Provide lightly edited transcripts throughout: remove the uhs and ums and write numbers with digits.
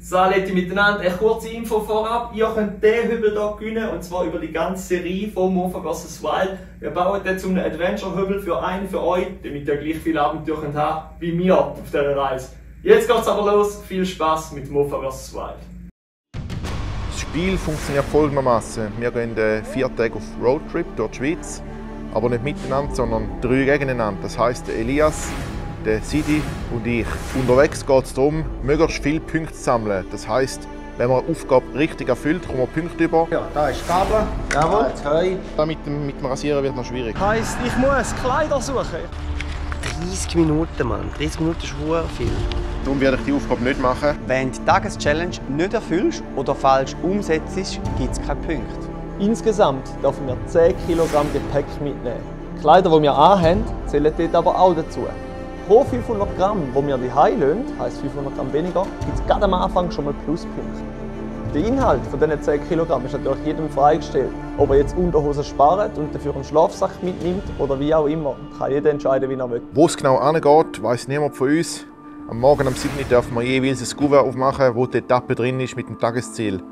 Saletti miteinander, eine kurze Info vorab. Ihr könnt den Hübel hier gewinnen, und zwar über die ganze Serie von Mofa vs. Wild. Wir bauen jetzt einen Adventure-Hübel für einen für euch, damit ihr gleich viele Abenteuer könnt haben wie wir auf dieser Reise. Jetzt geht's aber los. Viel Spaß mit Mofa vs. Wild. Das Spiel funktioniert folgendermaßen. Wir gehen 4 Tage auf Roadtrip durch die Schweiz, aber nicht miteinander, sondern 3 gegeneinander. Das heisst, Elias, der Sidi und ich. Unterwegs geht es darum, möglichst viele Punkte zu sammeln. Das heisst, wenn man eine Aufgabe richtig erfüllt, kommt man Punkte über. Ja, da ist Gabel. Jawohl. Das Heu. Das mit dem Rasieren wird noch schwierig. Heisst, ich muss Kleider suchen. 30 Minuten, Mann. 30 Minuten ist sehr viel. Darum werde ich die Aufgabe nicht machen. Wenn du die Tageschallenge nicht erfüllst oder falsch umsetzt, gibt es keine Punkte. Insgesamt dürfen wir 10 Kilogramm Gepäck mitnehmen. Die Kleider, die wir anhaben, zählen dort aber auch dazu. Pro 500 Gramm, die wir daheim lassen, heisst 500 Gramm weniger, gibt es gerade am Anfang schon mal Pluspunkte. Der Inhalt von diesen 10 Kilogramm ist natürlich jedem freigestellt. Ob er jetzt Unterhosen spart und dafür einen Schlafsack mitnimmt oder wie auch immer, kann jeder entscheiden, wie er will. Wo es genau angeht, weiss niemand von uns. Am Morgen am 7. dürfen wir jeweils ein Kuvert aufmachen, wo die Etappe drin ist mit dem Tagesziel.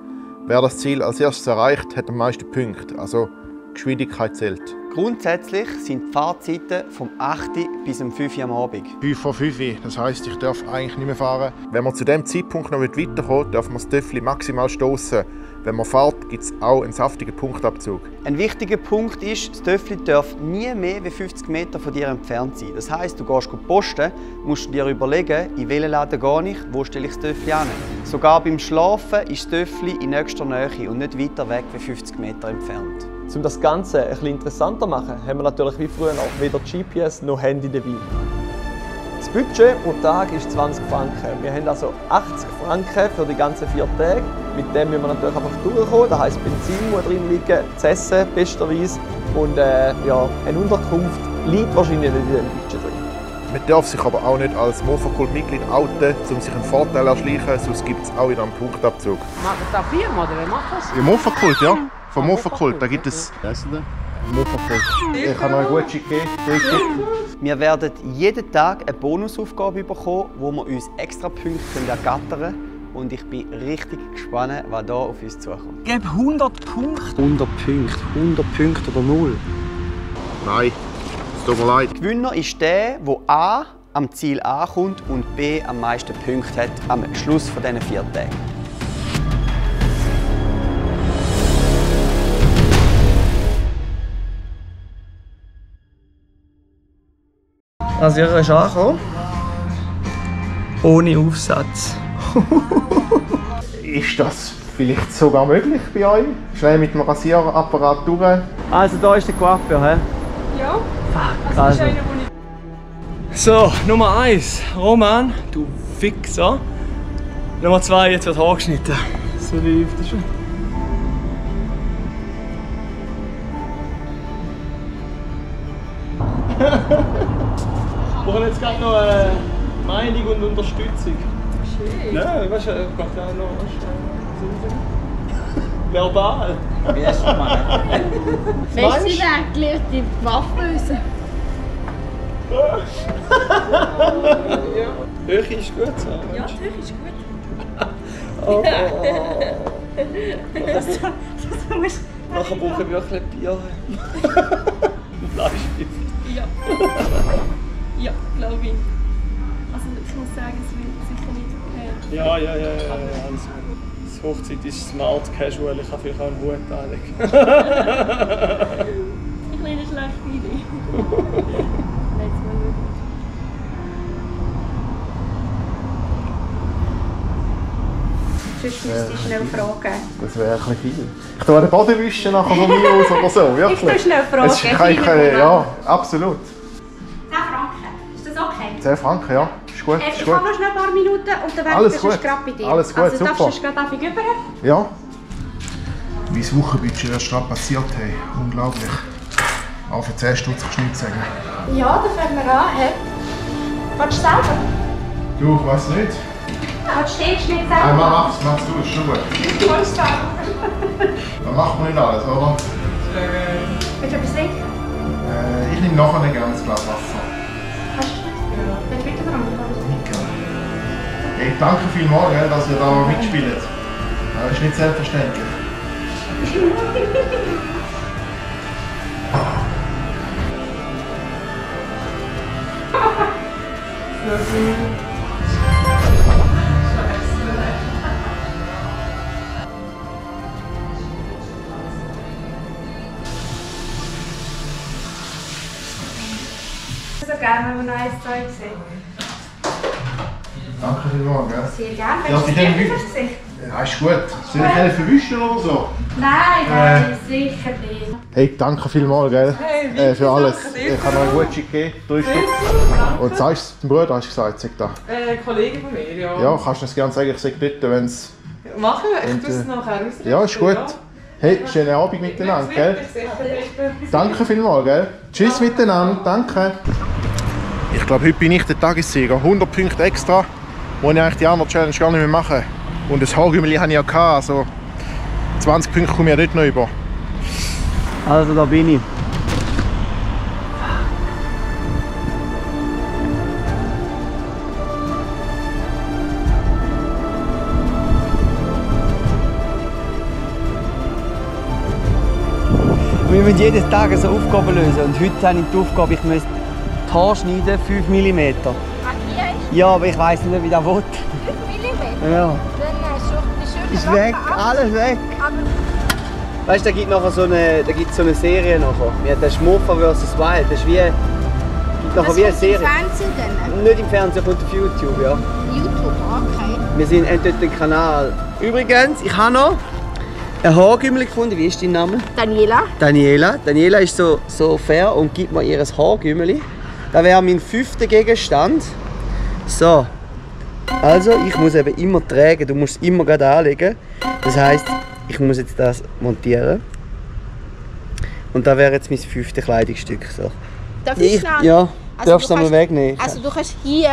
Wer das Ziel als erstes erreicht, hat am meisten Punkte. Also Geschwindigkeit zählt. Grundsätzlich sind die Fahrzeiten vom 8. bis um 5 Uhr am Abend. 5 vor 5, das heisst, ich darf eigentlich nicht mehr fahren. Wenn man zu diesem Zeitpunkt noch weiterkommen will, darf man das Töffel maximal stoßen. Wenn man fährt, gibt es auch einen saftigen Punktabzug. Ein wichtiger Punkt ist, das Töffel darf nie mehr als 50 Meter von dir entfernt sein. Das heisst, du gehst posten, musst dir überlegen, in welchen Laden gehe ich, wo stelle ich das Töffel an. Sogar beim Schlafen ist das Töffel in nächster Nähe und nicht weiter weg als 50 Meter entfernt. Um das Ganze ein bisschen interessanter zu machen, haben wir natürlich wie früher auch weder GPS noch Handy dabei. Das Budget pro Tag ist 20 Franken. Wir haben also 80 Franken für die ganzen 4 Tage. Mit dem müssen wir natürlich einfach durchkommen. Das heisst, Benzin muss drin liegen, das Essen besterweise und ja, eine Unterkunft liegt wahrscheinlich nicht in diesem Budget drin. Man darf sich aber auch nicht als Mofa-Kult-Mitglied outen, um sich einen Vorteil zu erschleichen, sonst gibt es auch wieder einen Punktabzug. Macht das da Firma oder wer macht das? Im Mofa-Kult, ja. Vom Mofa-Kult, da gibt es... Wer ist denn? Mofa-Kult. Ich habe noch einen Gutschein gegeben. Wir werden jeden Tag eine Bonusaufgabe bekommen, wo wir uns extra Punkte ergattern können. Und ich bin richtig gespannt, was hier auf uns zukommt. Gib 100 Punkte. 100 Punkte. 100 Punkte oder 0. Nein, es tut mir leid. Der Gewinner ist der, der A am Ziel ankommt und B am meisten Punkte hat am Schluss von diesen 4 Tagen. Rasierer ist angekommen. Ohne Aufsatz. Ist das vielleicht sogar möglich bei euch? Schnell mit dem Rasierapparat durch. Also da ist der Coiffeur, hä? Ja. Fuck, Also, das ist also. einer, der nicht... So, Nummer 1, Roman, du Fixer. Nummer 2, jetzt wird angeschnitten. So läuft das schon. Wir brauchen jetzt gerade noch Meinung und Unterstützung. Schön. Ja, weißt du, ich kann auch noch verbal. Wie hast du mal? Weißt du, wer gelernt die Waffenöse? Höhe ist gut, so. Ja, die Höhe ist gut. Oh. Das musst Nachher brauchen wir auch ein bisschen Bier. Und Fleischbier. Ja. Ja, glaube ich. Also ich muss sagen, es wird sicher nicht okay. Ja, alles gut. Das Hochzeit ist smart casual, ich kann vielleicht auch einen Hut anlegen. Eine kleine schlechte Idee. Let's mal schauen. Sonst müsste ich schnell fragen. Das wäre ein bisschen viel. Ich tue den Boden wischen nachher von mir aus oder so, wirklich. Ich muss schnell fragen. Es ist keine, ja, absolut. 10 Franken. Ist das okay? 10 Franken, ja. Ist gut, ist Ich gut. habe noch schnell ein paar Minuten und dann werde Alles ich gut. gerade bei dir. Alles gut, also, super. Darfst du gerade einfach rüber? Ja. Mein Wochenbudget erst gerade passiert haben. Unglaublich. Auch für 10 Stutz kannst du nichts sagen. Ja, dann fangen wir an. Hey. Willst du selber? Du, ich weiss nicht. Willst du den Schnitt Nein, selber? mach's du, ist schon gut. Du willst selber. Dann machen wir nicht alles, oder? Willst du etwas trinken? Ich nehme nachher gerne ein Glas Wasser. Hast du Schnitt? Dann bitte dran. Nicht gerne. Hey, danke vielmals, dass ihr da mitspielt. Das ist nicht selbstverständlich. So gerne, wenn wir noch eins, zwei sehen. Danke vielmals, gell? Sehr gerne. Ja, Willst du bei dem dir das Gesicht? Ja, ist gut. Soll ich helfen verwischen oder so? Nein, sicher nicht. Hey, danke vielmals, gell? Für alles. Ich habe noch einen Gutschein gegeben, 3 Stück. Und sagst du dem Bruder, hast du gesagt, sag da? Kollege von mir, ja. Ja, kannst du das gerne sagen, ich sage bitte, wenn es... Machen wir, ich tue es nachher ausrichten. Ja, ist gut. Hey, schönen Abend miteinander, gell? Danke vielmals, gell? Tschüss miteinander, danke. Ich glaube, heute bin ich der Tagessieger. 100 Punkte extra, wo ich eigentlich die andere Challenge gar nicht mehr mache. Und das Haargümmeli hatte ich ja gehabt, also 20 Punkte komme ich ja dort noch über. Also da bin ich. Wir müssen jeden Tag so Aufgaben lösen und heute habe ich die Aufgabe, ich muss die Haare schneiden, 5 mm. Ja, aber ich weiss nicht, wie das will. 5 mm? Ja. Dann Ist weg, alles weg. Weißt du, da gibt es so eine Serie nachher. Wie der Schmuffer vs. Wild. Das ist wie, gibt nachher wie eine Serie. Fernsehen dann? Nicht im Fernsehen, kommt auf YouTube, ja. YouTube, okay. Wir sind dort den Kanal. Übrigens, ich habe noch ein Haargümmel gefunden. Wie ist dein Name? Daniela. Daniela. Daniela ist so fair und gibt mir ihr Haargümmel. Das wäre mein 5. Gegenstand. So. Also, ich muss eben immer tragen, du musst es immer gerade anlegen. Das heisst, ich muss jetzt das montieren. Und das wäre jetzt mein 5. Kleidungsstück. So. Darf ich schnell? Ja, Also darfst du du es einmal wegnehmen. Also du kannst hier...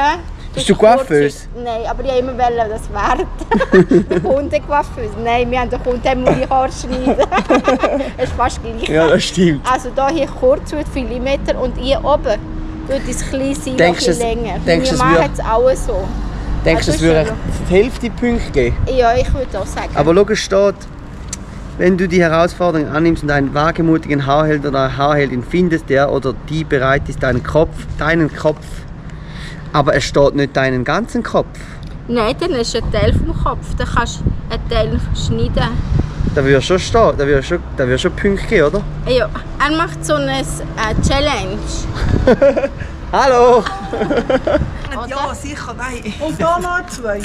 Bist du Coiffeuse? Nein, aber ich wollte immer, das wäre der Kunde Coiffeuse. Nein, wir haben den Kunden, der muss die Haare schneiden. Das ist fast gleich. Ja, das stimmt. Also hier kurz wird viele Meter und hier oben tut das kleine Seil ein bisschen länger. Denkst wir du, machen es auch so. Denkst du, es Also würde schon die Hälfte Punkte geben? Ja, ich würde auch sagen. Aber schau, es steht, wenn du die Herausforderung annimmst und einen wagemutigen Haarheld oder eine Haarheldin findest, der oder die bereit ist, deinen Kopf, aber es steht nicht deinen ganzen Kopf. Nein, dann ist ein Teil vom Kopf. Dann kannst du einen Teil schneiden. Da würde schon stehen, da würde schon Punkte geben, oder? Ja, er macht so eine Challenge. Hallo! Ja, sicher, nein. Und da noch ein Zweier.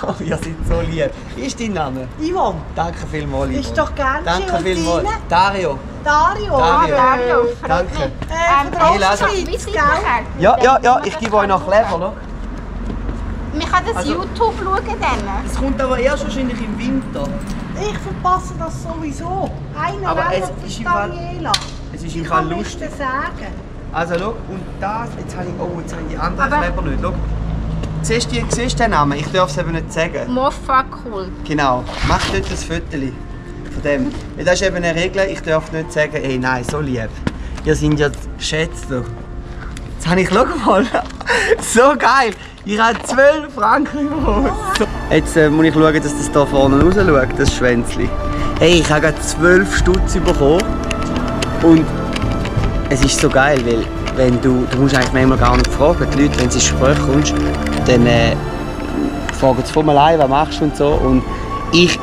Oh, ihr seid so lieb. Wie ist dein Name? Yvonne, Danke vielmals, Yvonne. ist doch gern schön. Danke Und vielmals. deine? Dario. Dario. Dario, freut Danke. mich. Von der Ich lese. Ostschweiz, gell? Ja, ich gebe euch noch Kleber, oder? Man kann das Also- YouTube schauen dann. Es kommt aber erst wahrscheinlich im Winter. Ich verpasse das sowieso. Einer Aber nennt es ist sich im Fall- Daniela. Es ist Ich im Fall kann lustig. nichts sagen. Also schau, und das, jetzt habe ich die anderen Aber- Kleber nicht. Schau. Siehst du den Namen? Ich darf es eben nicht sagen. Moffa cool. Genau, mach dort ein Foto von dem. Weil das ist eben eine Regel, ich darf nicht sagen, hey nein, so lieb. Ihr seid ja Schätze. Jetzt habe ich, schau mal, so geil. Ich habe 12 Franken bekommen. Jetzt muss ich schauen, dass das hier vorne raus schaut, das Schwänzli. Hey, ich habe gerade 12 Stutz bekommen. Und es ist so geil, weil wenn du musst eigentlich manchmal gar nicht fragen. Die Leute, wenn sie ins Gespräch kommst, dann fragen sie von allein, was machst du und so. Und ich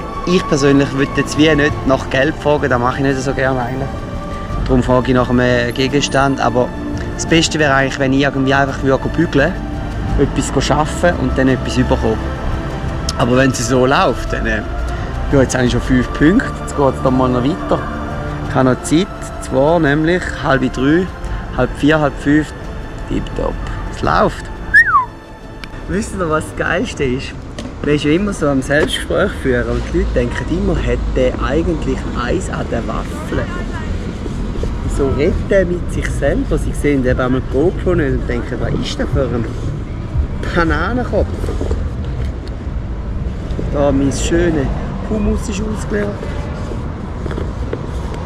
persönlich würde jetzt wie nicht nach Geld fragen, das mache ich nicht so gerne eigentlich. Darum frage ich nach einem Gegenstand. Aber das Beste wäre eigentlich, wenn ich irgendwie einfach bügeln würde, etwas arbeiten und dann etwas bekommen. Aber wenn es so läuft, dann ja, jetzt habe ich schon 5 Punkte, jetzt geht es dann mal noch weiter. Ich habe noch Zeit, zwar nämlich 2:30, 3:30, 4:30, tipptopp. Es läuft. Wisst ihr, was das Geilste ist? Man ist ja immer so am Selbstgespräch führen und die Leute denken immer, hätte der eigentlich Eis an der Waffel. So redet er mit sich selber. Sie sehen eben einmal die GoPro nicht und denken, was ist das für ein Bananenkopf? Da mein schöner Hummus ist ausgeleert.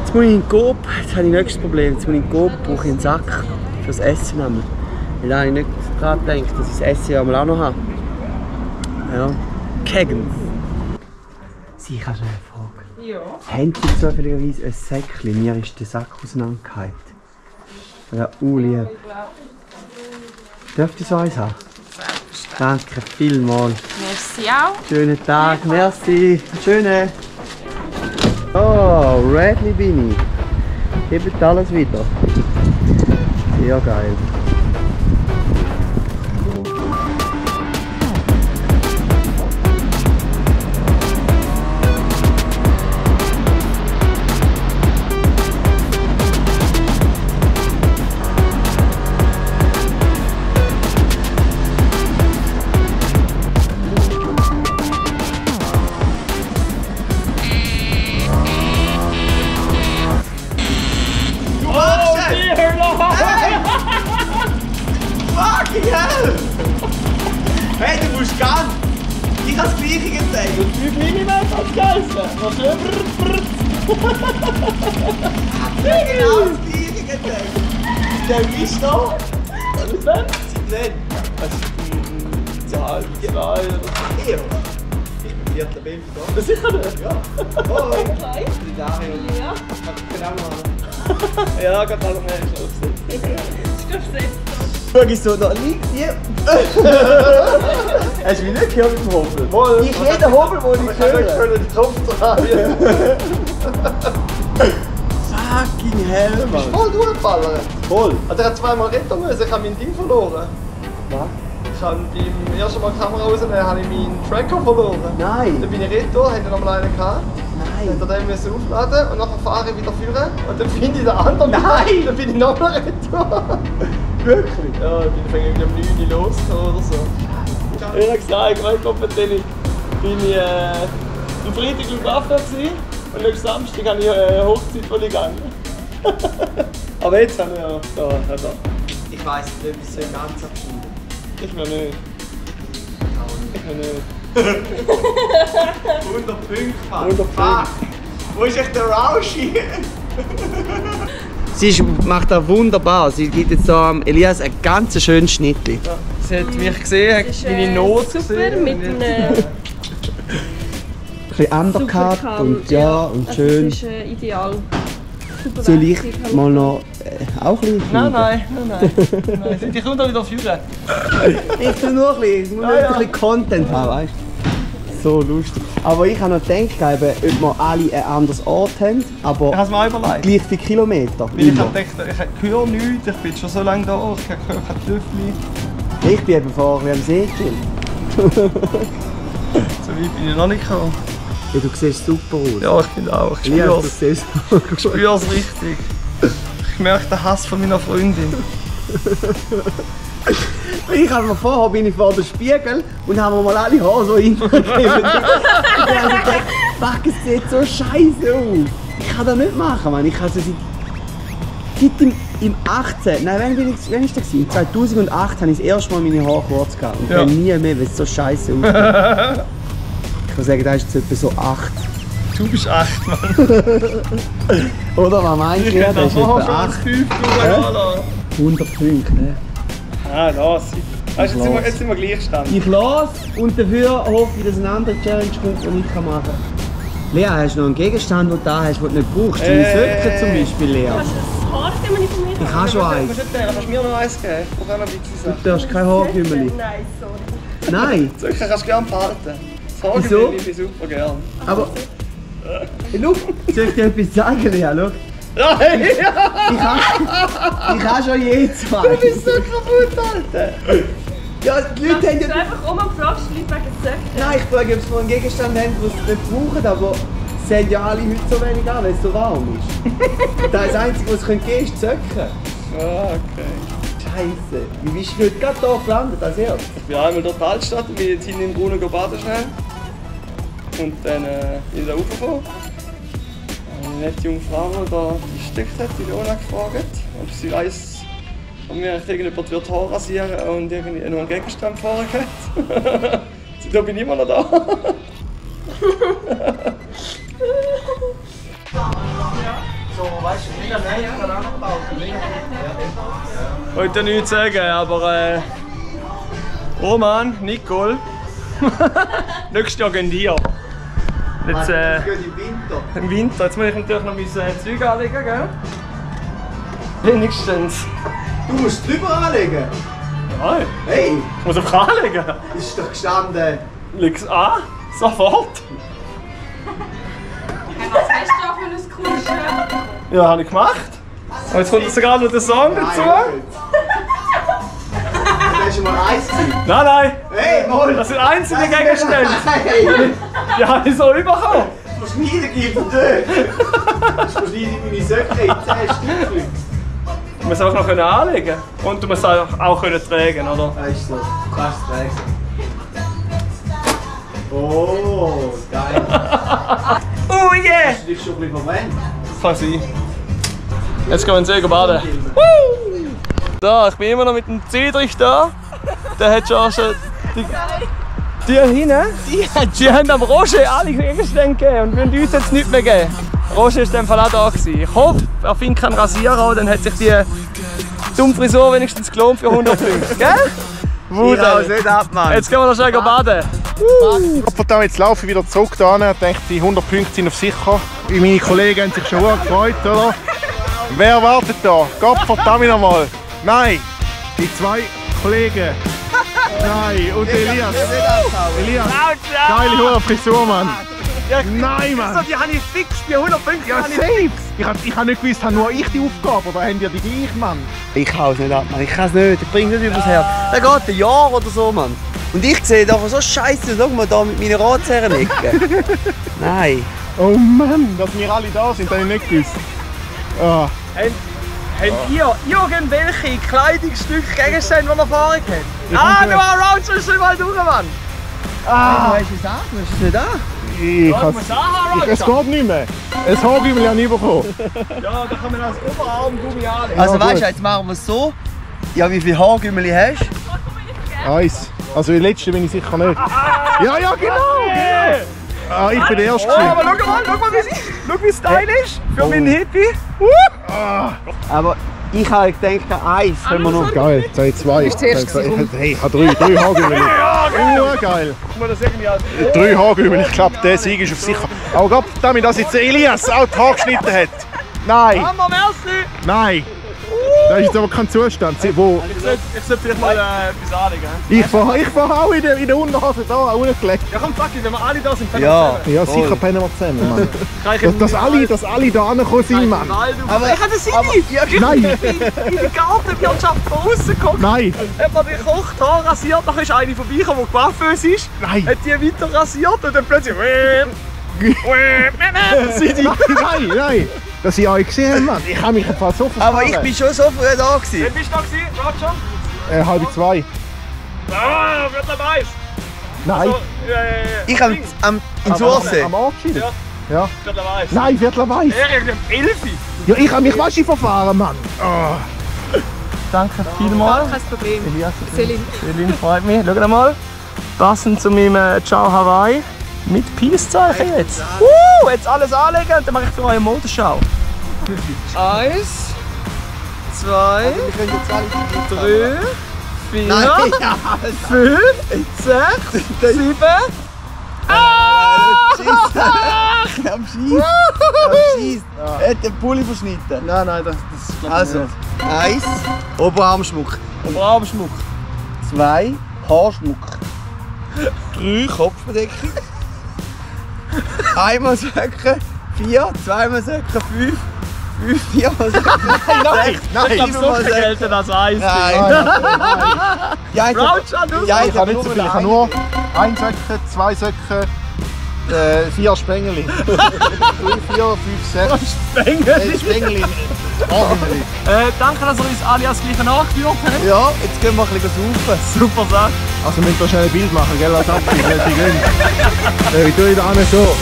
Jetzt muss ich in den Coop, jetzt habe ich nächstes Problem. Jetzt muss ich in den Coop, brauche ich einen Sack fürs Essen nehmen. Weil da habe ich nicht daran gedacht, dass ich das Essen ja mal auch noch habe. Ja. Keggens. Sie, ich habe schon eine Frage. Ja. Haben Sie zufälligerweise ein Säckchen? Mir ist der Sack auseinandergefallen. Ja, lieb. Dürft ihr so eins haben? Danke vielmals. Merci auch. Schönen Tag, merci. Schönen. Oh, Redley bin ich. Gebt alles wieder. Sehr geil. Fucking hell! Hey, du musst gehen! Ich habe das Gleiche gezeigt! Die kleine Welt hat es geheißen. Was schön Genau das Gleiche gezeigt! Der ist da! Was ist denn? Seit wann? Zahl 2 oder so. Ja. Ich bin vierter Baby da. Sicher nicht? Ja. Hoi! Hi. Die Dario. Ja. Genau noch. Ja, gerade alle mehr ist aufgesetzt. Ich glaube, selbst. Schau ich so, da liegt hier. Hast du mich nicht gehört mit dem Hobel? Wohl. Ich jeden Hobel, den ich höre. Die Tropfen tragen. Fucking hell, Mann. Voll durchgeballert. Voll. Also er hat zweimal retten müssen, ich habe mein Ding verloren. Was? Ich habe beim ersten Mal die Kamera rausnehmen, habe ich meinen Tracker verloren. Nein! Dann bin ich retour, hatte noch mal einen gehabt. Nein! Dann musste ich den aufladen und nachher fahre ich wieder führen. Und dann finde ich den anderen. Nein! Dann bin ich nochmal retour. Wirklich? Ja, ich bin irgendwie um 9 Uhr los oder so. Ich habe gesagt, ich weiß nicht, bin ich am Freitag im Kaffee gewesen und nächsten Samstag habe ich eine Hochzeit voll gegangen. Aber jetzt habe ich ja da. Ich weiss nicht, wie es so ganz abschneiden. Ich noch nicht. Ich noch nicht. 100 Punkte, Mann. 100 Punkte. Fuck. Wo ist echt der Raushi? Sie macht das wunderbar. Sie gibt jetzt da Elias einen ganz schönen Schnitt. Ja, sie hat mich gesehen, hat ist, meine Not super gesehen. mit und einem Ein bisschen undercut Supercam, und ja, und also schön. Das ist ideal. Super Soll ich Werkzeug, mal noch auch ein bisschen Nein. Die kommt auch wieder führen. Ich tue nur ein bisschen, ich muss ein bisschen Content haben, weißt du? So lustig. Aber ich habe noch gedacht, ob wir alle ein anderes Ort haben, Ich habe aber es mir auch überlegt. gleich viele Kilometer. Weil ich immer. habe gedacht, ich höre nichts, ich bin schon so lange da, ich höre kein Töffel. Ich bin eben vorher am See chillen. So weit bin ich noch nicht gekommen. Ja, du siehst super aus. Ja, ich bin auch. Ich Elias, du spür's. siehst Ich spür's richtig. Ich merke den Hass von meiner Freundin. Ich habe mir vorher bin ich vor dem Spiegel und habe mir mal alle Haare so hingegeben. Ich habe gedacht, fuck, es sieht so scheiße aus. Ich kann das nicht machen, Mann. Ich habe so seit im 18, nein, wann ist das? Im 2008 habe ich das erste Mal meine Haare kurz gehabt. Und dann nie mehr, weil es so scheiße aussieht. Ich kann sagen, das ist jetzt etwa so 8. Du bist 8, Mann. Oder was meinst du? Das ist etwa 8. 5 100 Punkte, ne? Ah, lass. Weißt du, jetzt sind wir gleich gestanden. Ich lasse und dafür hoffe ich, dass eine andere Challenge kommt, die ich machen kann. Lea, hast du noch einen Gegenstand, den du da hast, den du nicht brauchst? Deine Socken zum Beispiel, Lea. Kannst du das Haargümmel nicht von mir Ich habe schon eins. Kannst du mir noch eins geben? Ich brauche auch noch ein bisschen Sachen. Du darfst kein Haargümmeli. Nein, sorry. Nein, Socken kannst du gerne behalten. Das Wieso? Haargümmel nehme ich super gern. aber... Hey, schau, soll ich dir etwas sagen, Lea? Schau. Nein! Ich habe schon je 2. Du bist so kaputt, Alter! Ja, die Leute haben Du ja... einfach um und fragst die Leute wegen Söcken. Nein, ich frage, ob sie einen Gegenstand haben, den sie nicht brauchen, aber sie haben ja alle heute so wenig an, weil es so warm ist. Das Einzige, was sie geben können, ist die Socken. Ah, okay. Scheiße, wie bist du heute gerade hier gelandet als erstes? Ich bin einmal durch die Altstadt und bin jetzt hinten im Brunnen baden schnell. Und dann bin ich da raufgekommen. Eine nette junge Frau, die da gestickt hat, die Leona gefragt, ob sie weiss, ob mir irgendjemand die Haare rasieren und irgendwie noch einen Gegenstand fahren kann. Da bin ich immer noch da. Ich wollte nichts sagen, aber Roman, Nicole, Nächstes Jahr gehen die. Jetzt, Das geht im Winter. im Winter. Jetzt muss ich natürlich noch mein Zeug anlegen, gell? Wenigstens. Du musst drüber anlegen. Nein, Hey, ich muss einfach anlegen. ist doch gestanden. Leg's an, sofort. Was hast du da für ein cooles Shirt? Ja, habe ich gemacht. Und jetzt kommt sogar noch der Song dazu. Das war schon mal eins. Nein, nein, Hey, Moll! das sind einzelne Gegenstände. Hey! Die habe ich so bekommen. Verschneiden gibt es nicht! Das verschneide meine Söcke in 10 Stückchen. Du musst einfach noch anlegen und du musst auch tragen, oder? Das ist so. Du kannst es tragen. Oh, geil. Oh yeah! Hast du dich schon ein bisschen verbrennt? Kann sein. Jetzt gehen wir in den See baden. Da, ich bin immer noch mit dem Zedrich da. Der hat schon die hinten, die haben am Roger alle Gegenstände gegeben und wollen uns jetzt nichts mehr geben. Roger war in dem Fall auch da gewesen. Ich hoffe, er findet keinen Rasierer, dann hat sich die dumme Frisur wenigstens gelohnt für 100 Punkte, gell? Wunderbar. nicht ab, Mann. Jetzt gehen wir noch schnell baden. Verdammt, jetzt laufe ich wieder zurück da hin. Ich denke, die 100 Punkte sind auf sicher. Meine Kollegen haben sich schon gefreut, oder? Wer wartet da? Gott verdammt nochmal! Nein! Die zwei Kollegen! Nein! Und Elias! Elias! Geile hohe Frisur, Mann! Nein, Mann! Die habe ich fix, die 100 Punkte. Ja, safe! Ich habe nicht gewusst, habe nur ich die Aufgabe, oder haben die die gleiche, Mann? Ich kann es nicht ab, Mann. Ich kann es nicht. Ich bringe es nicht übers Herz. Der geht ein Jahr oder so, Mann. Und ich sehe doch so scheiße. Schau mal da mit meinen Ratsherrenecke. Nein. Oh Mann, dass wir alle da sind, habe ich nicht gewusst. Ah. Habt ihr irgendwelche Kleidungsstücke, Gegenstände, die Erfahrung hat? Du hast Roach schon mal durch, Mann! Du hast es an. Du hast es nicht an. Es geht nicht mehr. Ein Haargümmel habe ich bekommen. Ja, da kann man als Oberarmgummi anlegen. Also Ja, weißt gut. du, jetzt machen wir es so. Ja, wie viele Haargümmel hast du? Eins. Also die letzte bin ich sicher nicht. Ja, ja, genau! Ah, ich bin der Erste. Oh, aber schau mal, wie stylisch für meinen Hippie. Aber ich habe gedacht, eins können wir noch. Geil, zwei. Hey, ich habe drei Haargümmel. Geil. Muss das irgendwie als 3 Haargümmel, ich glaube, der Sieg ist auf sicher. Aber Gott, damit, dass jetzt Elias auch die Haare geschnitten hat. Nein, Hammer, merci! nein. Das ist jetzt aber kein Zustand. Wo Ich sollte vielleicht mal etwas anlegen. ich fahr auch in der Unterhose da unten gelegt. Ja komm, fuck it, wenn wir alle da sind, können Ja. Ja, sicher pennen wir zusammen, Mann. wir zusammen. Dass alle da angekommen sind, Mann. Aber ich habe das nicht! Nein, In die Gartenwirtschaft von außen geguckt. nein, Hat man die gekocht, Haar rasiert, dann ist eine vorbeigekommen, die gewaffelt ist. nein. Hat die weiter rasiert und dann plötzlich... sind die... Nein. Dass ich euch gesehen habe, Mann. Ich habe mich einfach so verstanden. Aber ich bin schon so früh da gewesen. Wann bist du da gewesen, Roger? 1:30. Ah, wird dabei. Nein. Ich habe in Sursee. Am Ortsschild? Ja. Ja. Wird dabei. Nein, Viertel-Weiß. Er ist um 11 Uhr. Ja, ich habe mich Waschi verfahren, Mann. Danke vielmals. Kein Problem. Celine, freut mich. Schau mal. Passend zu meinem Ciao Hawaii. Mit Peace-Zeichen jetzt. Jetzt alles anlegen und dann mache ich für euch eine Modenschau. 1, 2, 3, 4, Nein, 5, 6, 7. Am Schießen. Er hat den Pulli verschnitten. Nein, das Also, 1 Oberarmschmuck. Oberarmschmuck. 2 Haarschmuck. 3 Kopfbedeckung. Einmal Söcke. 4, zweimal Söcke. 5, 4mal Söcke. Nein, Ich glaube, so viel gelten als eins. Nein. Ja, ich Roach an du? ja, Ich habe nicht so viel. Ich habe nur 1 Söcke, 2 Söcke, 4 Spengeli. 3, 4, 5, 6. Spengeli. Danke, dass ihr uns alle als gleiche nachgeführt habt. Ja, jetzt gehen wir ein bisschen saufen. Super Sache. Also wir müssen da schnell ein Bild machen, gell, als Abschied, wenn sie gehen. Ich tue da nicht so.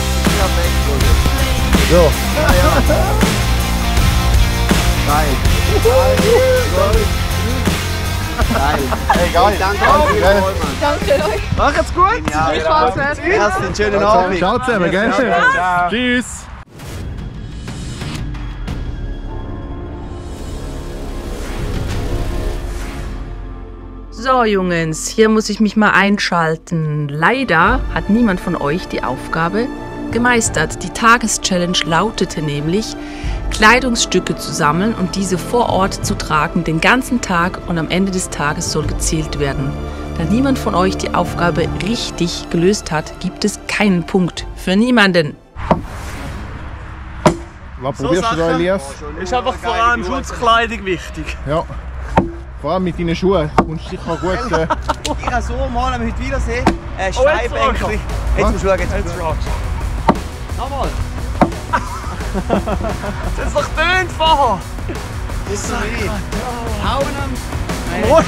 So. Geil. Geil. Hey, geil. Danke. Danke euch. Macht's gut. Ja, Spaß, erst einen schönen Abend. Ciao zusammen, gell? Tschüss. So Jungs, hier muss ich mich mal einschalten. Leider hat niemand von euch die Aufgabe gemeistert. Die Tageschallenge lautete nämlich, Kleidungsstücke zu sammeln und diese vor Ort zu tragen, den ganzen Tag, und am Ende des Tages soll gezählt werden. Da niemand von euch die Aufgabe richtig gelöst hat, gibt es keinen Punkt für niemanden. Was probierst du da, Elias? Ist einfach vor allem Schutzkleidung wichtig. Ja. Vor allem mit deinen Schuhen. Und sicher gut. Ich kann so mal heute wiedersehen. Schneibänkchen. Jetzt musst du schauen. Jetzt fragst du. Nochmal. Das ist doch tönt vorher. Das ist so wie. Hauen am. Ja.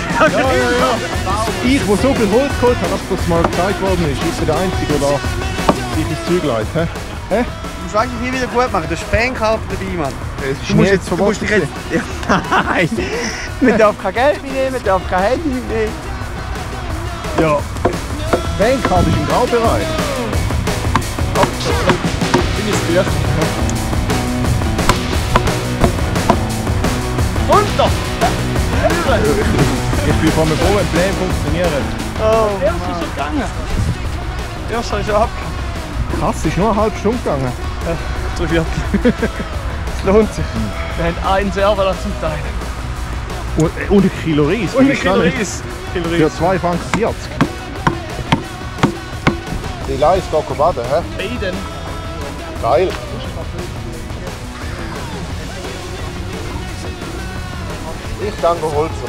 Ich, der so viel Holz geholt habe, dass das mal gezeigt worden ist. Ist der Einzige, der sich ins Zeug leitet. Du musst eigentlich nie wieder gut machen. Du hast Fankarte dabei, Mann. Du musst jetzt verboten. Nein! Man darf kein Geld mitnehmen, man darf kein Handy mitnehmen. Ja. Fankarte ist im Graubereich. Bin ich durch. Runter! Ich bin von mir froh, wenn Pläne funktionieren. Oh, der ist schon gegangen. Der ist schon abgegangen. Krass, ist nur eine halbe Stunde gegangen. Ja, 3/4. Es lohnt sich. Wir haben einen Server zum Teilen. Und ein Kilo Reis. Und ein Kilo Reis. Für 2,40 Franken. Die Leis gehen baden, hä? Beiden. Geil. Ich danke Holzer.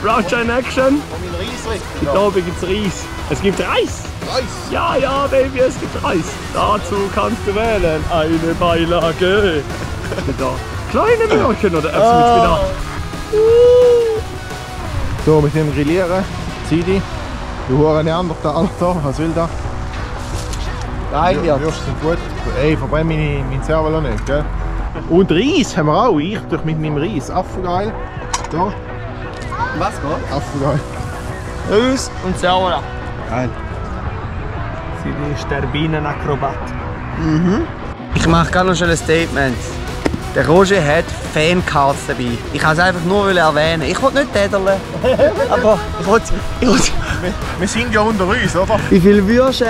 Roundshine Action. Und mein Reis liegt. Da oben gibt es Reis. Es gibt Reis. Reis. Ja, ja, Baby, es gibt Reis. Dazu kannst du wählen eine Beilage. Da. Kleine Möhrchen oder Erbsen mit Spinat. So, mit dem Grillieren. Zidi. Du Huren Neandertaler da. Was will da? Geil, ja. Würste sind gut. Ey, verbrenn mein Server nicht, gell? Und Reis haben wir auch. Ich durch mit meinem Reis. Affengeil. Da. Was geht? Affengeil. Reis und Servola. Geil. Sie ist der Bienenakrobat. Ich mache gerade noch schnell ein Statement. Der Roger hat Fancards dabei. Ich kann es einfach nur erwähnen. Ich will nicht tädeln. Aber ich will. Wir sind ja unter uns, oder? Wie viel würdest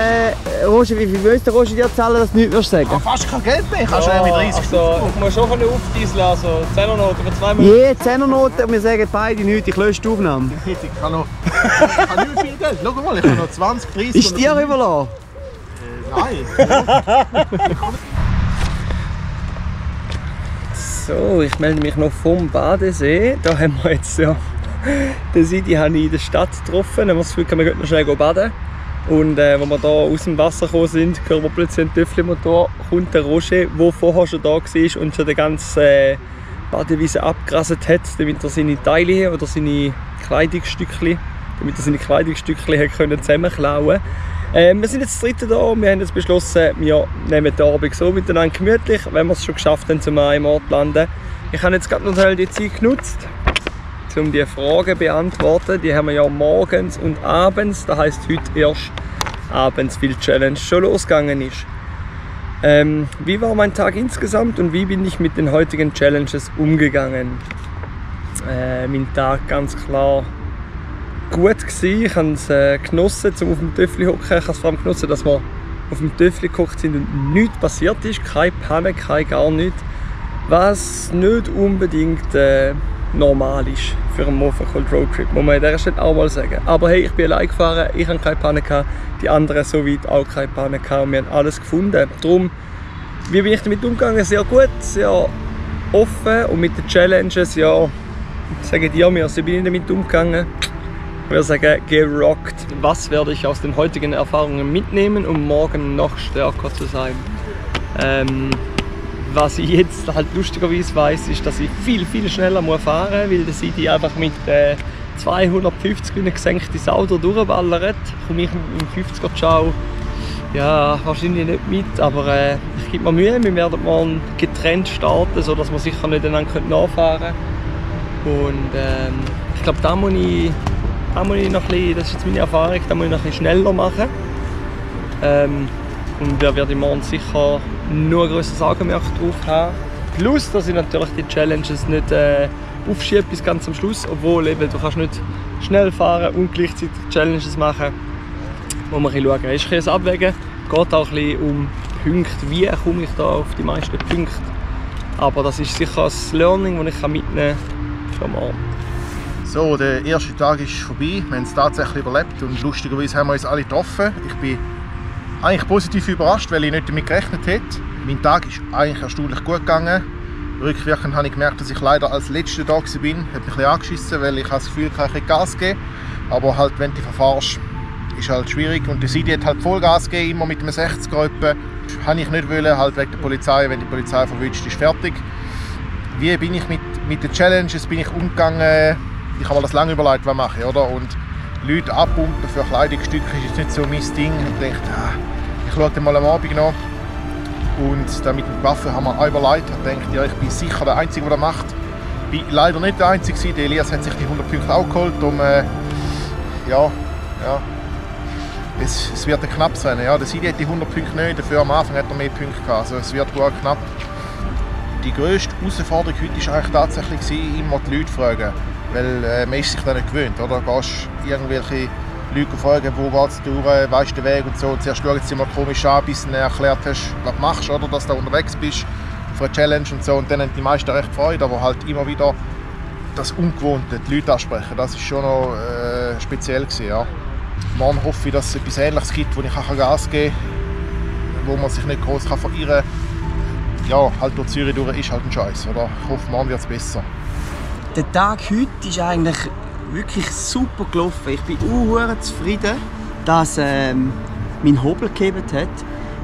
Roger, wie viel würdest du Roger dir zahlen, dass du nichts würdest sagen? Fast kein Geld mehr. Kannst du mit 30 Also, ich muss schon von der aufdieseln, also 10er-Noten für 2 Minuten. Je 10er-Noten und wir sagen beide nichts, ich lösche die Aufnahme. Ich kann nicht viel Geld. Schau mal, ich habe noch 20, 30. Ist dir überlassen? Nein. So, ich melde mich noch vom Badesee. Da haben wir jetzt ja den Sidi habe ich in der Stadt getroffen. Dann haben wir das Gefühl, wir gehen noch schnell baden. Und als wir hier aus dem Wasser gekommen sind, hören wir plötzlich einen Töffli-Motor, kommt der Roger, der vorher schon da war und schon die ganze Badewiese abgerasselt hat, damit er seine Teile oder seine Kleidungsstückchen zusammenklauen. Wir sind jetzt das dritte da und wir haben jetzt beschlossen, wir nehmen den Abend so miteinander gemütlich, wenn wir es schon geschafft haben, zum einem Ort zu landen. Ich habe jetzt gerade noch die Zeit genutzt, um die Fragen zu beantworten. Die haben wir ja morgens und abends, das heisst heute erst abends, weil die Challenge schon losgegangen ist. Wie war mein Tag insgesamt und wie bin ich mit den heutigen Challenges umgegangen? Mein Tag ganz klar gut gewesen. Ich habe es genossen, um auf dem Töffli zu hocken. Ich habe es vor allem genossen, dass wir auf dem Töffli gehockt sind und nichts passiert ist. Keine Panik, gar nichts. Was nicht unbedingt normal ist für einen Mofa Cold Road Trip, muss man an dieser Stelle auch mal sagen. Aber hey, ich bin allein gefahren, ich hatte keine Panik, die anderen soweit auch keine Panik und wir haben alles gefunden. Darum, wie bin ich damit umgegangen? Sehr gut, sehr offen und mit den Challenges, ja, sagen die mir, wie bin ich damit umgegangen? Ich würde sagen, gerockt. Was werde ich aus den heutigen Erfahrungen mitnehmen, um morgen noch stärker zu sein? Was ich jetzt halt lustigerweise weiss, ist, dass ich viel schneller fahren muss, weil der Sidi einfach mit 250 wie eine gesenkte Sau durchballert. Komme ich im 50er Ciao ja, wahrscheinlich nicht mit, aber ich gebe mir Mühe. Wir werden morgen getrennt starten, sodass wir sicher nicht einander nachfahren können. Und ich glaube, da muss ich noch ein bisschen, das ist jetzt meine Erfahrung, da muss ich noch ein bisschen schneller machen. Und da werde ich morgen sicher nur ein grosses Augenmerk drauf haben. Plus, dass ich natürlich die Challenges nicht aufschieben bis ganz am Schluss, obwohl eben, du kannst nicht schnell fahren und gleichzeitig Challenges machen. Wo man schauen kann. Es ist ein Abwägen, es geht auch ein bisschen um Punkte, wie komme ich da auf die meisten Punkte. Aber das ist sicher ein Learning, das ich mitnehmen kann für morgen. So, der erste Tag ist vorbei, wir haben es tatsächlich überlebt und lustigerweise haben wir uns alle getroffen. Ich bin eigentlich positiv überrascht, weil ich nicht damit gerechnet hätte. Mein Tag ist eigentlich erstaunlich gut gegangen. Rückwirkend habe ich gemerkt, dass ich leider als Letzter da war. Ich habe mich ein bisschen angeschissen, weil ich das Gefühl hatte, ich kann Gas geben. Aber halt, wenn du verfahrst, ist halt schwierig. Und der Sidi hat halt Vollgas gegeben, immer mit einem 60er etwa. Habe ich nicht wollen, halt wegen der Polizei. Wenn die Polizei verwünscht ist, fertig. Wie bin ich mit den Challenges bin ich umgegangen? Ich habe mir das lange überlegt, was mache ich, oder? Und Leute abpumpen für Kleidungsstücke ist jetzt nicht so mein Ding. Ich dachte, ich schaue dann mal am Abend noch. Und dann mit den Waffen haben wir auch überlegt. Ich dachte, ja, ich bin sicher der Einzige, der das macht. Ich war leider nicht der Einzige. Der Elias hat sich die 100 Punkte auch geholt. Es wird ein knappes Rennen. Ja, der Sidi hat die 100 Punkte nicht, dafür am Anfang hat er mehr Punkte gehabt. Also es wird gut knapp. Die grösste Herausforderung heute war eigentlich tatsächlich, immer die Leute fragen. Weil man ist sich da nicht gewöhnt. Oder? Du gehst irgendwelche Leute fragen, wo geht es durch, weißt du den Weg und so. Und zuerst schauen sie immer komisch an, bis du erklärt hast, was du machst, oder? Dass du unterwegs bist für eine Challenge und so. Und dann haben die meisten recht Freude, aber halt immer wieder das Ungewohnte, die Leute ansprechen, das war schon noch speziell gewesen, ja. Morgen hoffe ich, dass es etwas Ähnliches gibt, wo ich Gas geben kann, wo man sich nicht groß verirren kann. Ja, halt durch Zürich durch ist halt ein Scheiß, oder? Ich hoffe, morgen wird es besser. Der Tag heute ist eigentlich wirklich super gelaufen. Ich bin zufrieden, dass mein Hobel gehebt hat.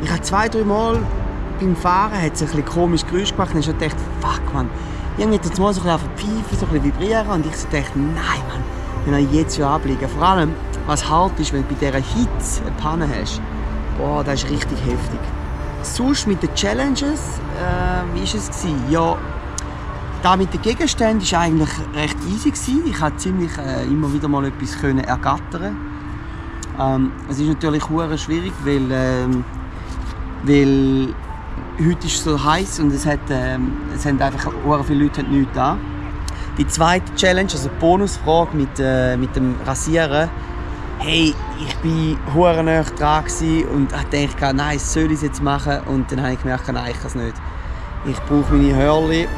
Ich habe 2-3 Mal beim Fahren hat es ein bisschen komisch Geräusch gemacht und ich habe gedacht, fuck man, irgendwie hat es mal so ein bisschen pfeifen, so ein bisschen vibrieren und ich dachte, nein man, wenn ich jetzt schon abliegen. Vor allem, was hart ist, wenn du bei dieser Hitze eine Panne hast, boah, das ist richtig heftig. Sonst mit den Challenges, wie war es? Ja, das mit den Gegenständen war eigentlich recht easy. Ich konnte ziemlich immer wieder mal etwas ergattern. Es ist natürlich sehr schwierig, weil heute ist es so heiß und es haben einfach viele Leute nichts an. Die zweite Challenge, also die Bonusfrage mit dem Rasieren, hey, ich war sehr nah dran und dachte, nein, soll ich es jetzt machen? Und dann habe ich gemerkt, nein, ich kann es nicht. Ich brauche meine Hörli.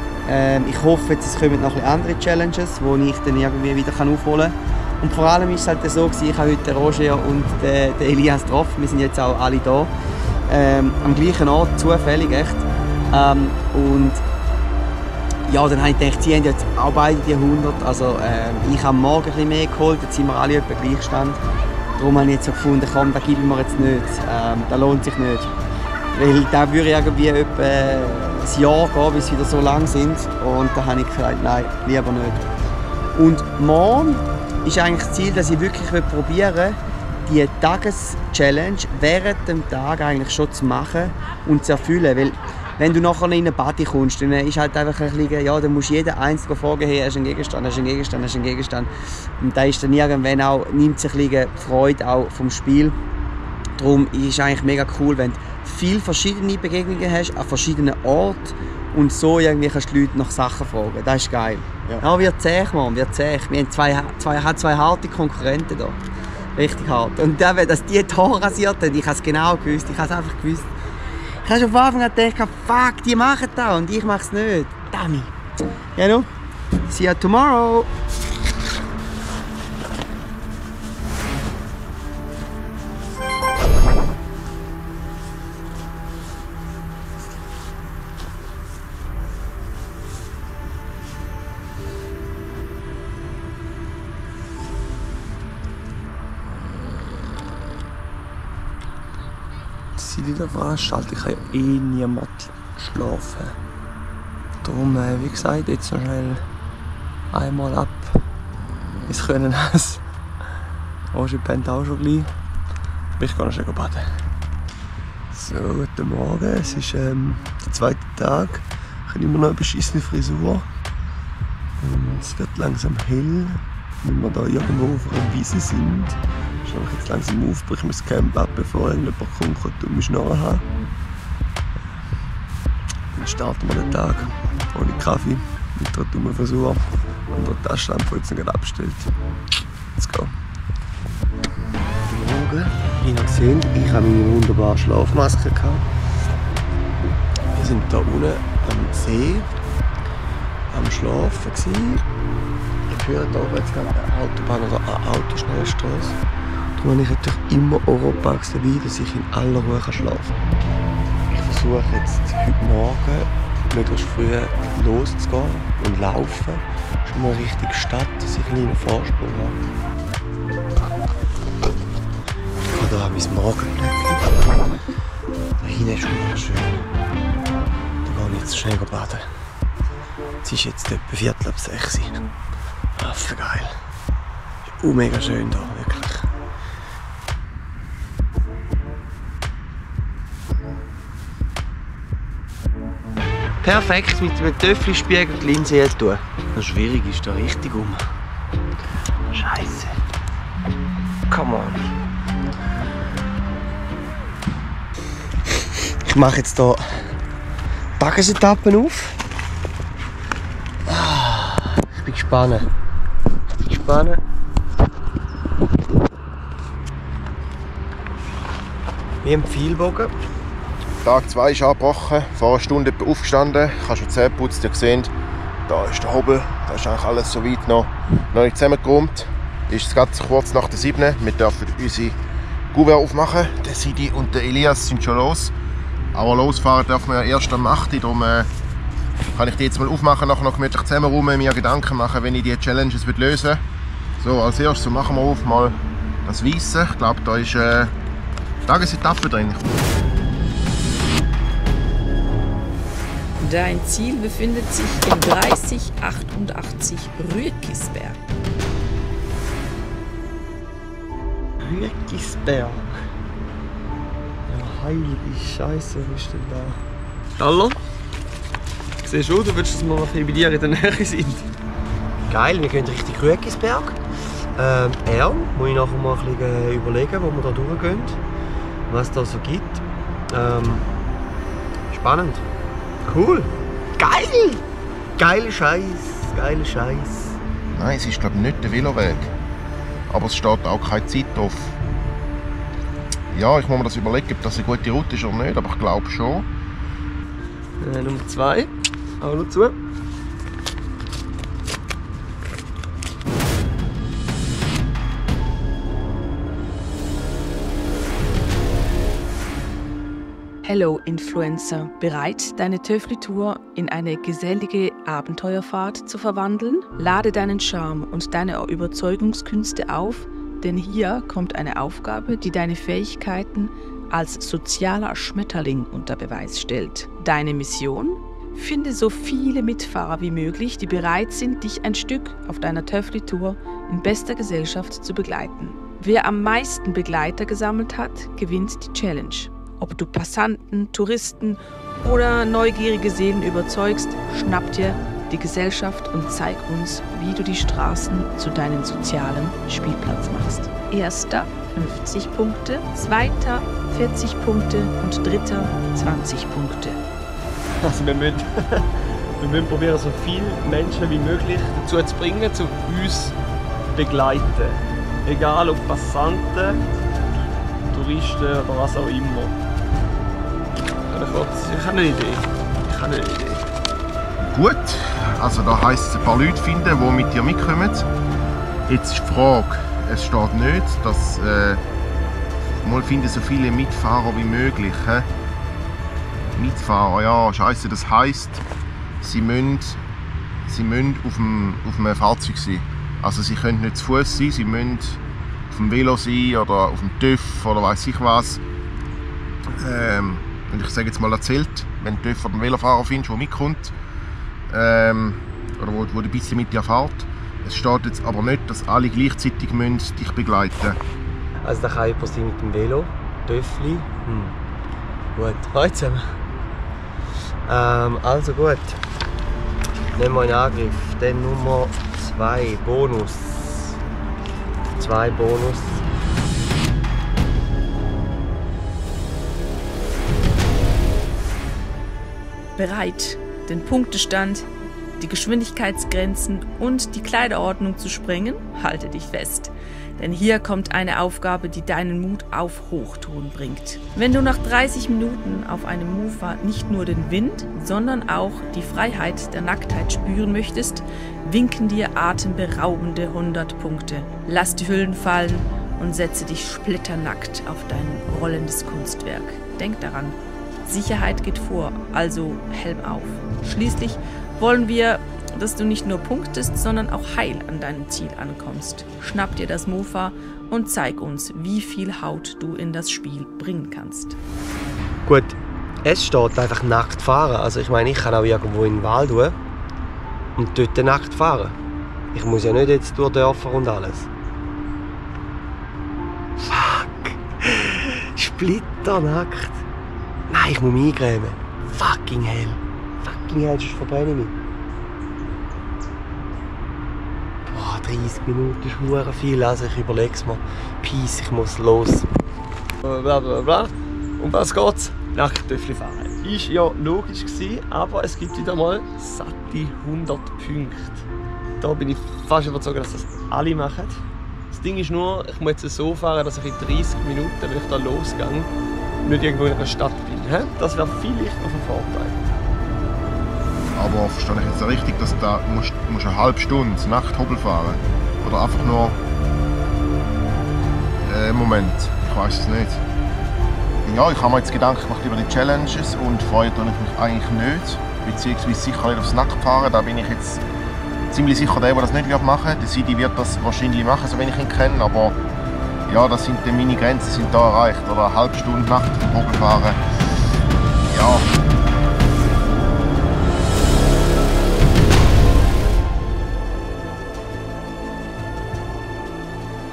Ich hoffe, jetzt, es kommen noch andere Challenges, die ich dann irgendwie wieder aufholen kann. Und vor allem war es halt so, ich habe heute Roger und den Elias getroffen. Wir sind jetzt auch alle da. Am gleichen Ort, zufällig echt. Und ja, dann habe ich gedacht, sie haben jetzt auch beide die 100. Also ich habe morgen ein bisschen mehr geholt, jetzt sind wir alle etwa Gleichstand. Darum habe ich jetzt so gefunden, komm, das geben wir jetzt nicht. Das lohnt sich nicht. Weil da würde irgendwie etwa ein Jahr gehen, bis sie wieder so lang sind. Und da habe ich gesagt, nein, lieber nicht. Und morgen ist eigentlich das Ziel, dass ich wirklich probieren will, die Tages-Challenge während dem Tag eigentlich schon zu machen und zu erfüllen. Weil wenn du nachher in eine Party kommst, dann ist halt einfach ein bisschen, ja, dann musst du jeden Einzelnen fragen, hey, hast du einen Gegenstand, hast du einen Gegenstand, hast du einen Gegenstand. Und da ist dann irgendwann auch, nimmt sich ein bisschen Freude auch vom Spiel. Darum ist es eigentlich mega cool, wenn du viele verschiedene Begegnungen hast, an verschiedenen Orten und so irgendwie kannst du die Leute nach Sachen fragen. Das ist geil. Ja, wird zäh, Mann, wird zäh. Wir haben zwei harte Konkurrenten da. Richtig hart. Und dass die Haare rasiert haben, ich habe es genau gewusst. Ich habe es einfach gewusst. Ich habe schon von Anfang an gedacht, fuck, die machen das und ich mache es nicht. Dummy. Ja, no? See you tomorrow. Seit dieser Veranstaltung kann ja niemand schlafen. Darum, wie gesagt, jetzt noch schnell einmal ab ins Könignäs. Roger pennt auch schon gleich. Ich gehe noch schnell baden. So, guten Morgen. Es ist der zweite Tag. Ich habe immer noch eine beschissene Frisur. Es wird langsam hell, wenn wir hier irgendwo auf einer Wiese sind. Ich schaue jetzt langsam auf, breche mir das Camp ab, bevor irgendjemand kommt und dumme Schnorren haben. Dann starten wir den Tag ohne Kaffee, mit einer dummen Frisur. Und der Taschenlampe wird jetzt noch gerade abgestellt. Let's go. Morgen, wie ihr gesehen, ich habe meine wunderbare Schlafmaske gehabt. Wir sind hier unten am See, am Schlafen gewesen. Ich höre hier jetzt gerade eine Autobahn oder eine Autoschnellstraße. Darum habe ich natürlich immer Oropax dabei, dass ich in aller Ruhe schlafen kann. Ich versuche jetzt heute Morgen möglichst früh loszugehen und laufen. Schon mal Richtung Stadt, dass ich einen kleinen Vorsprung habe. Ich habe hier mein Morgenblöckchen. Da hinten ist schon mal schön. Da gehe ich jetzt schnell baden. Es ist jetzt etwa 5:45. Affe geil. Ist mega schön hier, wirklich. Perfekt mit dem Töffli-Spiegel die Linse jetzt tun. Das schwierig ist da richtig um. Scheiße. Come on. Ich mache jetzt hier Tagesetappen auf. Ich bin gespannt. Wie im Pfeilbogen. Tag 2 ist abgebrochen, vor einer Stunde aufgestanden, ich habe schon die Zähne geputzt, ihr seht, da ist der Hobel, da ist eigentlich alles so weit noch nicht zusammengeräumt. Es ist gerade kurz nach der 7, wir dürfen unsere Kuvert aufmachen, der Sidi und der Elias sind schon los, aber losfahren dürfen wir erst am 8, darum kann ich die jetzt mal aufmachen, nachher noch gemütlich zusammenräumen, mir Gedanken machen, wenn ich die Challenges lösen will. So, als erstes so machen wir auf mal das Weisse, ich glaube da ist Tagesetappe drin. Dein Ziel befindet sich im 3088 Rüekisberg. Rüekisberg. Ja, heilige Scheiße, wo ist denn da? Hallo? Siehst du, willst dass wir noch bei dir in der Nähe sind? Geil, wir gehen Richtung Rüekisberg. Muss ich nachher mal ein bisschen überlegen, wo wir da durchgehen. Was es da so gibt. Spannend. Cool! Geil! Geiler Scheiß! Nein, es ist glaube ich nicht der Veloweg. Aber es steht auch keine Zeit drauf. Ja, ich muss mir das überlegen, ob das eine gute Route ist oder nicht, aber ich glaube schon. Nummer 2. Auch noch zu. Hello Influencer, bereit, deine Töffli-Tour in eine gesellige Abenteuerfahrt zu verwandeln? Lade deinen Charme und deine Überzeugungskünste auf, denn hier kommt eine Aufgabe, die deine Fähigkeiten als sozialer Schmetterling unter Beweis stellt. Deine Mission? Finde so viele Mitfahrer wie möglich, die bereit sind, dich ein Stück auf deiner Töffli-Tour in bester Gesellschaft zu begleiten. Wer am meisten Begleiter gesammelt hat, gewinnt die Challenge. Ob du Passanten, Touristen oder neugierige Seelen überzeugst, schnapp dir die Gesellschaft und zeig uns, wie du die Straßen zu deinem sozialen Spielplatz machst. Erster 50 Punkte, zweiter 40 Punkte und dritter 20 Punkte. Also wir müssen probieren, so viele Menschen wie möglich dazu zu bringen, zu uns zu begleiten. Egal ob Passanten, Touristen oder was auch immer. Ich habe eine Idee. Gut, also da heisst es ein paar Leute finden, die mit dir mitkommen. Jetzt ist die Frage, es steht nicht, dass mal finden so viele Mitfahrer wie möglich. Mitfahrer, ja, scheiße, das heisst, sie müssen auf einem Fahrzeug sein. Also sie können nicht zu Fuß sein, sie müssen auf dem Velo sein oder auf dem TÜV oder weiss ich was. Und ich sage jetzt mal erzählt, wenn du TÜV oder einen Velofahrer findest, der mitkommt, oder wo ein bisschen mit dir fährt. Es steht jetzt aber nicht, dass alle gleichzeitig dich begleiten müssen. Also da kann jemand sein mit dem Velo, Töffli. Gut, hallo zusammen. Also gut, nehmen wir in Angriff. Dann Nummer 2, Bonus. 2 Bonus. Bereit, den Punktestand die Geschwindigkeitsgrenzen und die Kleiderordnung zu sprengen? Halte dich fest. Denn hier kommt eine Aufgabe, die deinen Mut auf Hochtouren bringt. Wenn du nach 30 Minuten auf einem Mofa nicht nur den Wind, sondern auch die Freiheit der Nacktheit spüren möchtest, winken dir atemberaubende 100 Punkte. Lass die Hüllen fallen und setze dich splitternackt auf dein rollendes Kunstwerk. Denk daran, Sicherheit geht vor, also Helm auf. Schließlich wollen wir, dass du nicht nur punktest, sondern auch heil an deinem Ziel ankommst. Schnapp dir das Mofa und zeig uns, wie viel Haut du in das Spiel bringen kannst. Gut, es steht einfach nackt fahren. Also ich meine, ich kann auch irgendwo in den Wald tun und dort nackt fahren. Ich muss ja nicht jetzt durch Dörfer und alles. Fuck! Splitternackt! Nein, ich muss mich eingrämen. Fucking hell! Fucking hell, sonst verbrenne ich mich. 30 Minuten ist verdammt viel, also ich überlege es mir. Peace, ich muss los. Blablabla. Um was geht's? Nackttöffel fahren. Ist ja logisch gewesen, aber es gibt wieder mal satte 100 Punkte. Da bin ich fast überzeugt, dass das alle machen. Das Ding ist nur, ich muss jetzt so fahren, dass ich in 30 Minuten, wenn ich da losgehe, nicht irgendwo in einer Stadt bin. Das wäre vielleicht noch ein Vorteil. Aber verstehe ich jetzt richtig, dass du musst eine halbe Stunde Nachthobel fahren? Oder einfach nur... Moment, ich weiß es nicht. Ja, ich habe mir jetzt Gedanken gemacht über die Challenges und freue mich eigentlich nicht. Beziehungsweise sicher nicht aufs Nacktfahren. Da bin ich jetzt ziemlich sicher der das nicht machen wird. Der Sidi wird das wahrscheinlich machen, so wenn ich ihn kenne. Aber ja, meine Grenzen sind da erreicht. Oder eine halbe Stunde Nachthobel fahren. Ja.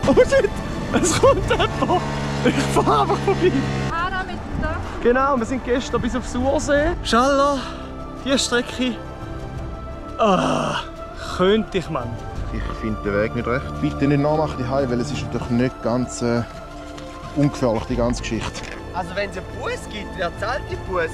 Oh shit! Es kommt jemand! Ich fahre einfach vorbei! Anna mit da. Genau, wir sind gestern bis auf Sursee. Schalla, die Strecke. Könnte ich, Mann. Ich finde den Weg nicht recht. Bitte nicht nachmachen die Heim, weil es ist natürlich nicht ganz ungefährlich, die ganze Geschichte. Also wenn es einen Bus gibt, wer zahlt die Bus?